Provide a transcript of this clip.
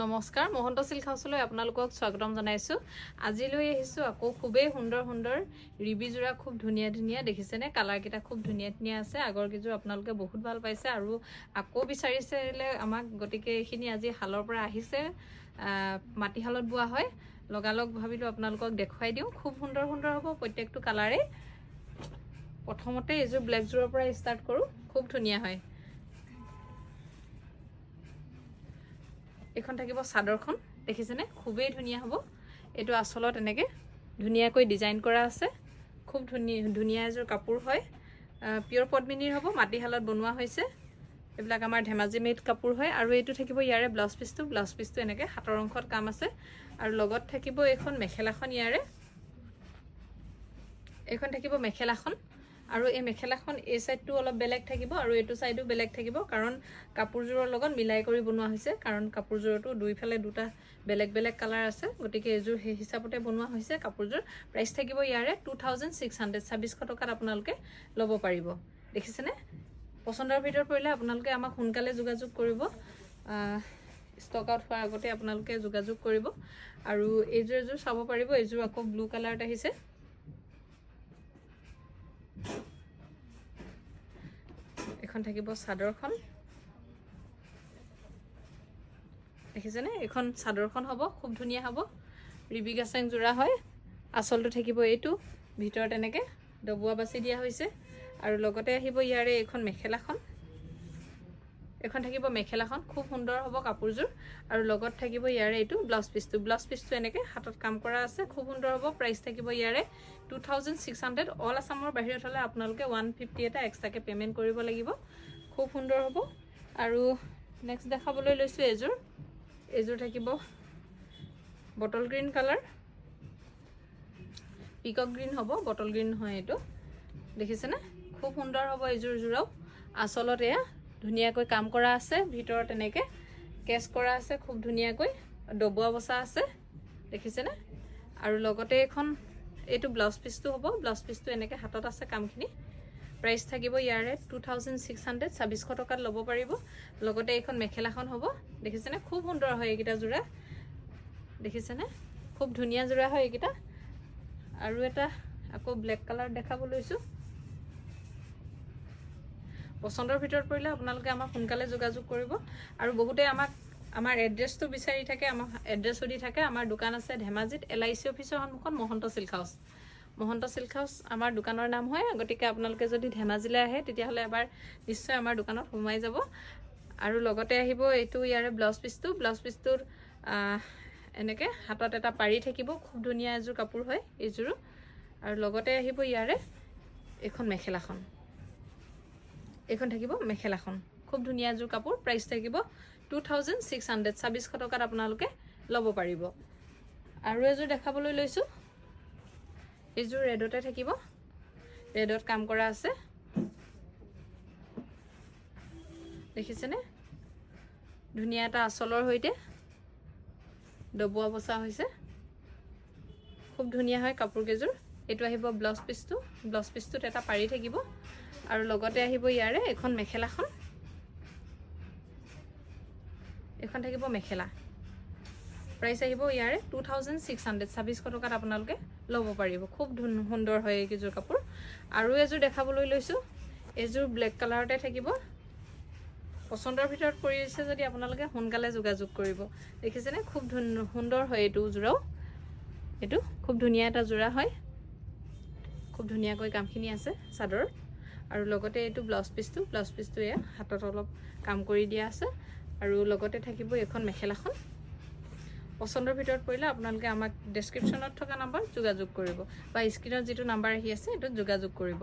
নমস্কাৰ মহন্ত সিল্ক হাউছলৈ আপোনালোকক স্বাগতম জনাইছো আজি লৈ আহিছো আকৌ খুবেই সুন্দৰ ৰিবি জোৰা খুব ধুনিয়া দেখিছেনে কালাৰ কিটা খুব ধুনিয়া আছে আগৰ কিজোৰ আপোনালোকে বহুত ভাল পাইছে আৰু আকৌ বিচাৰিছেলে আমাক গটিকে এখিনি আজি হালৰ পৰা আহিছে মাটি হালত বুৱা হয় লগালগ ভাবিলো আপোনালোকক দেখুৱাই দিও খুব সুন্দৰ হ'ব প্ৰত্যেকটো কালাৰে প্ৰথমতে এজোৰ ব্ল্যাক জোৰৰ পৰা ষ্টাৰ্ট কৰো খুব ধুনিয়া হয় এখন থাকিব সাদৰখন দেখিছেনে খুবেই ধুনিয়া হ'ব এটো আসলত এনেকে ধুনিয়াকৈ ডিজাইন কৰা আছে খুব ধুনিয়া এজোৰ কাপোৰ হয় পিওৰ পদ্মিনীৰ হ'ব মাটি হালত বনোৱা হৈছে এবিলাক আমাৰ ধেমাজি মেড কাপোৰ হয় আৰু এটো থাকিব ইয়াৰে ব্লাউজ পিসটো এনেকে হাতৰ অংশত কাম আছে আৰু লগত থাকিব এখন মেখেলাখন ইয়াৰে এখন থাকিব মেখেলাখন আৰু এই মেখেলাখন এই সাইডটো অলপ বেলেগ থাকিব আৰু এটো সাইডো বেলেগ থাকিব কাৰণ কাপোৰজোৰৰ লগত মিলাই কৰি বনোৱা হৈছে কাৰণ কাপোৰজোৰটো দুইফালে দুটা বেলেগ কালাৰ আছে গটিকে এজোৰ হে হিচাপতে বনোৱা হৈছে কাপোৰজোৰ প্ৰাইস থাকিব ইয়াৰে 2600 2600 টকাত আপোনালোকে লব পাৰিব দেখিছেনে পছন্দৰ ভিতৰত পৰিলে আপোনালোকে আমাক সোনকালে যোগাযোগ কৰিব ষ্টক আউট হোৱাৰ আগতে আপোনালোকে যোগাযোগ কৰিব আৰু এজোৰ চাব পাৰিব এজোৰ আকৌ ব্লু কালাৰত আহিছে এখন থাকিব সাদৰখন দেখিছেনে এখন সাদৰখন হ'ব খুব ধুনিয়া হ'ব ৰিবি গাছেং জোৰা হয় আসলটো থাকিব এইটো ভিতৰত এনেকে ডবুৱা বাছি দিয়া হৈছে আৰু লগতে আহিব ইয়াৰে এখন মেখেলাখন এখন থাকিব মেখেলাখন খুব সুন্দৰ হ'ব কাপোৰজোৰ আৰু লগত থাকিব ইয়াৰে এইটো ব্লাউজ পিসটো এনেকে হাতত কাম কৰা আছে খুব সুন্দৰ হ'ব প্ৰাইস থাকিব ইয়াৰে 2600 অল আসামৰ বাহিৰত হলে আপোনালোকে 150 এটা এক্সট্ৰাকে পেমেন্ট কৰিব লাগিব খুব সুন্দৰ হ'ব আৰু নেক্সট দেখাবলৈ লৈছো এজোৰ থাকিব বটল গ্ৰীন কালাৰ পিকক গ্ৰীন হ'ব বটল গ্ৰীন হয় এটো দেখিছেনে খুব সুন্দৰ হ'ব এজোৰ জোৰাও আসলত এয়া ধুনিয়াকৈ কাম কৰা আছে ভিতৰত এনেকে কেছ কৰা আছে খুব ধুনিয়াকৈ ডবুৱা বসা আছে দেখিছেনে আৰু লগতে এখন এটো ব্লাউজ পিসটো হ'ব ব্লাউজ পিসটো এনেকে হাতত আছে কামখিনি প্ৰাইস থাকিব ইয়াৰে 2600 2600 টকাত লব পাৰিব লগতে এখন মেখেলাখন হ'ব দেখিছেনে খুব সুন্দৰ হয় এইকিটা জোৰা দেখিছেনে খুব ধুনিয়া জোৰা হয় এইকিটা আৰু এটা আকৌ ব্ল্যাক কালাৰ দেখাব লৈছো পছন্দৰ ভিতৰত পৰিলে আপোনালোকে আমাক সোনকালে যোগাযোগ কৰিব আৰু বহুতে আমাক আমাৰ এড্ৰেছটো বিচাৰি থাকে আমাক এড্ৰেছ দি থাকে আমাৰ দোকান আছে ধেমাজিত LIC অফিসৰ সন্মুখত মহন্ত সিল্ক হাউস আমাৰ দোকানৰ নাম হয় গটিকে আপোনালোকে যদি ধেমাজিলৈ আহে তেতিয়া হলে এবাৰ নিশ্চয় আমাৰ দোকানত সোমাই যাব আৰু লগতে আহিব এইটো ইয়াৰে ব্লাউজ পিসটোৰ এনেকে হাতত এটা পাৰি থাকিব খুব ধুনিয়া এজোৰ কাপোৰ হয় এজোৰ আৰু লগতে আহিব ইয়াৰে এখন মেখেলাখন এখন থাকিব মেখেলাখন খুব ধুনিয়া এজোৰ কাপোৰ প্ৰাইস থাকিব 2600 2600 টকাত আপোনালোকে লব পাৰিব আৰু এজোৰ দেখাবলৈ লৈছো এজোৰ ৰেডতে থাকিব ৰেডত কাম কৰা আছে দেখিছেনে ধুনিয়া এটা আসলৰ হৈতে ডবুৱা বসা হৈছে খুব ধুনিয়া হয় কাপোৰ কেজোৰ এটো আহিব ব্লাউজ পিসটোত এটা পাৰি থাকিব আৰু লগতে আহিব ইয়াৰে এখন মেখেলাখন এখন থাকিব মেখেলা প্ৰাইস আহিব ইয়াৰে 2600 2600 টকাত আপোনালোকে লব পাৰিব খুব সুন্দৰ হয় এইকিজোৰ কাপোৰ আৰু এজোৰ দেখাবলৈ লৈছো এজোৰ ব্ল্যাক কালাৰতে থাকিব পছন্দৰ ভিতৰত পৰিছে যদি আপোনালোকে সোনকালে যোগাযোগ কৰিব দেখিছেনে খুব সুন্দৰ হয় এটো জোৰাও এটো খুব ধুনিয়া এটা জোৰা হয় খুব ধুনিয়াকৈ কামখিনি আছে সাদৰ আৰু লগতে এটো ব্লাউজ পিসটো এয়া হাতত অলপ কাম কৰি দিয়া আছে আৰু লগতে থাকিব এখন মেখেলাখন পছন্দৰ ভিতৰত পৰিলে আপোনালোকে আমাক ডেসক্ৰিপচনত থকা নম্বৰ যোগাযোগ কৰিব বা স্ক্ৰিনত যেটো নম্বৰ আহি আছে এটো যোগাযোগ কৰিব